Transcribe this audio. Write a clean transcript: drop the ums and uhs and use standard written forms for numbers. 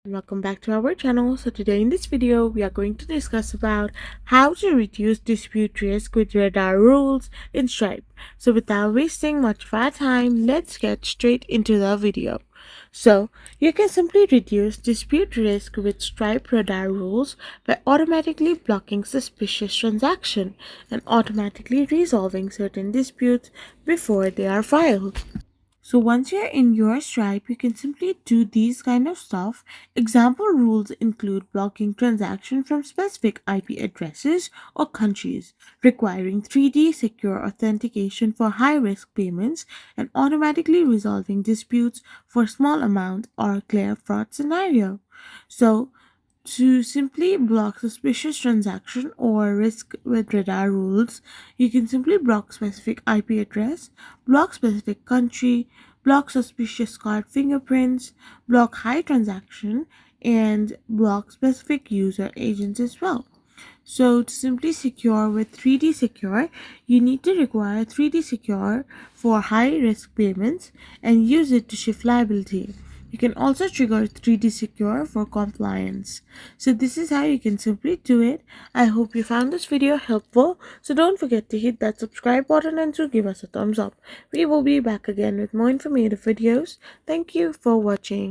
Welcome back to our channel. So today in this video we are going to discuss about how to reduce dispute risk with radar rules in Stripe. So without wasting much of our time, let's get straight into the video. So you can simply reduce dispute risk with Stripe radar rules by automatically blocking suspicious transactions and automatically resolving certain disputes before they are filed. So once you're in your Stripe, you can simply do these kind of stuff. Example rules include blocking transactions from specific IP addresses or countries, requiring 3D secure authentication for high-risk payments, and automatically resolving disputes for small amount or clear fraud scenario. So to simply block suspicious transaction or risk with radar rules, you can simply block specific IP address, block specific country, block suspicious card fingerprints, block high transaction, and block specific user agents as well. So to simply secure with 3D Secure, you need to require 3D Secure for high risk payments and use it to shift liability. You can also trigger 3D Secure for compliance. So this is how you can simply do it. I hope you found this video helpful. So don't forget to hit that subscribe button and to give us a thumbs up. We will be back again with more informative videos. Thank you for watching.